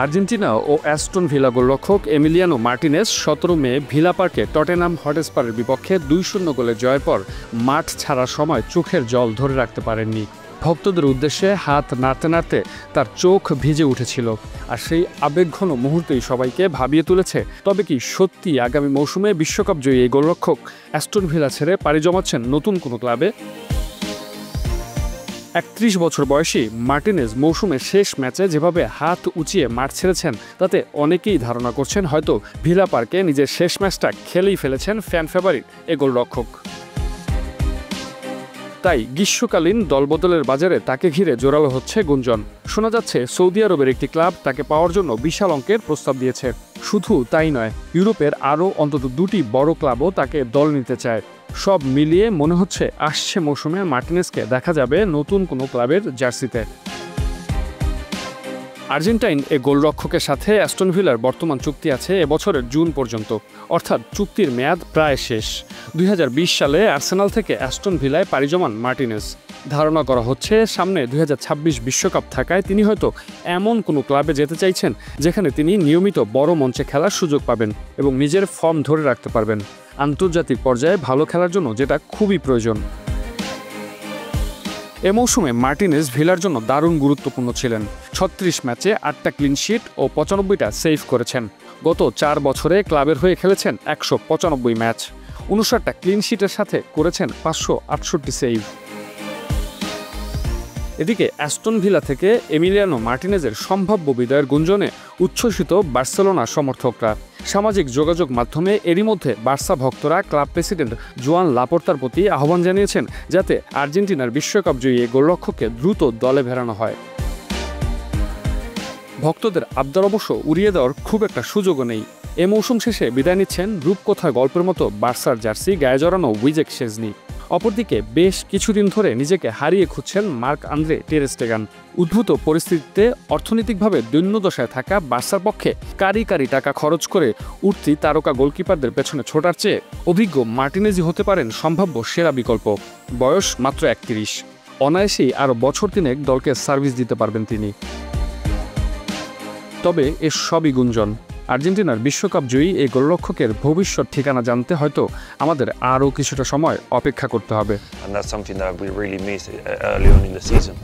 Argentina ও Aston villa গোলরক্ষক Emiliano Martinez ১৭ মে villa পার্কে Tottenham হটস্পারের বিপক্ষে ২-০ গোলে জয়ের পর মাঠ ছাড়ার সময় চোখের জল ধরে রাখতে পারেননি। ভক্তদের উদ্দেশ্যে হাত নাড়তে নাড়তে তার চোখ ভিজে উঠেছিল। আর সেই আবেগঘন মুহূর্তেই সবাইকে ভাবিয়ে তুলেছে, তবে কি সত্যি আগামী মৌসুমে বিশ্বকাপ জয়ী এই গোলরক্ষক অ্যাস্টন ভিলা ছেড়ে পাড়ি জমাচ্ছেন নতুন কোনো ক্লাবে? ৩১ বছর বয়সী মার্টিনেজ মৌসুমের শেষ ম্যাচে যেভাবে হাত উঁচিয়ে মাঠ ছেড়েছেন, তাতে অনেকেই ধারণা করছেন হয়তো ভিলা পার্কে নিজের শেষ ম্যাচটা খেলেই ফেলেছেন ফ্যান ফেভারিট এ গোলরক্ষক। তাই গ্রীষ্মকালীন দলবদলের বাজারে তাকে ঘিরে জোরালো হচ্ছে গুঞ্জন। শোনা যাচ্ছে সৌদি আরবের একটি ক্লাব তাকে পাওয়ার জন্য বিশাল অঙ্কের প্রস্তাব দিয়েছে। শুধু তাই নয়, ইউরোপের আরও অন্তত 2টি বড় ক্লাবও তাকে দল নিতে চায়। সব মিলিয়ে মনে হচ্ছে আসছে মৌসুমে মার্টিনেজকে দেখা যাবে নতুন কোনো ক্লাবের জার্সিতে। আর্জেন্টাইন এ গোলরক্ষকের সাথে অ্যাস্টন ভিলার বর্তমান চুক্তি আছে এবছরের জুন পর্যন্ত, অর্থাৎ চুক্তির মেয়াদ প্রায় শেষ। ২০২০ সালে আর্সেনাল থেকে অ্যাস্টন ভিলায় পাড়ি জমান মার্টিনেজ। ধারণা করা হচ্ছে সামনে ২০২৬ বিশ্বকাপ থাকায় তিনি হয়তো এমন কোনো ক্লাবে যেতে চাইছেন যেখানে তিনি নিয়মিত বড় মঞ্চে খেলার সুযোগ পাবেন এবং নিজের ফর্ম ধরে রাখতে পারবেন, আন্তর্জাতিক পর্যায়ে ভালো খেলার জন্য যেটা খুবই প্রয়োজন। এ মৌসুমে মার্টিনেজ ভিলার জন্য দারুণ গুরুত্বপূর্ণ ছিলেন। ৩৬ ম্যাচে ৮টা ক্লিনশিট ও ৯৫টা সেভ করেছেন। গত ৪ বছরে ক্লাবের হয়ে খেলেছেন ১৯৫ ম্যাচ, ৫৯টা ক্লিনশিটের সাথে করেছেন ৫৬৮ সেভ। এদিকে অ্যাস্টন ভিলা থেকে এমিলিয়ানো মার্টিনেজের সম্ভাব্য বিদায়ের গুঞ্জনে উচ্ছ্বসিত বার্সেলোনা সমর্থকরা। সামাজিক যোগাযোগ মাধ্যমে এরই মধ্যে বার্সা ভক্তরা ক্লাব প্রেসিডেন্ট জোয়ান লাপোর্তার প্রতি আহ্বান জানিয়েছেন যাতে আর্জেন্টিনার বিশ্বকাপ জয়ী এই গোলরক্ষককে দ্রুত দলে ফেরানো হয়। ভক্তদের আবদার অবশ্য উড়িয়ে দেওয়ার খুব একটা সুযোগও নেই। এ মৌসুম শেষে বিদায় নিচ্ছেন রূপকথা গল্পের মতো বার্সার জার্সি গায়ে জড়ানো উইজেক শেজনি। অপরদিকে বেশ কিছুদিন ধরে নিজেকে হারিয়ে খুঁজছেন মার্ক-আন্দ্রে টের স্টেগান। উদ্ভূত পরিস্থিতিতে অর্থনৈতিকভাবে দৈন্যদশায় থাকা বার্সার পক্ষে কারি টাকা খরচ করে উঠতি তারকা গোলকিপারদের পেছনে ছোটার চেয়ে অভিজ্ঞ মার্টিনেজই হতে পারেন সম্ভাব্য সেরা বিকল্প। বয়স মাত্র ৩১, অনায়াসেই আরও বছর ৩ দলকে সার্ভিস দিতে পারবেন তিনি। তবে এর সবই গুঞ্জন। আর্জেন্টিনার বিশ্বকাপ জয়ী এই গোলরক্ষকের ভবিষ্যৎ ঠিকানা জানতে হয়তো আমাদের আরও কিছুটা সময় অপেক্ষা করতে হবে। And that's something that we really miss early on in the season.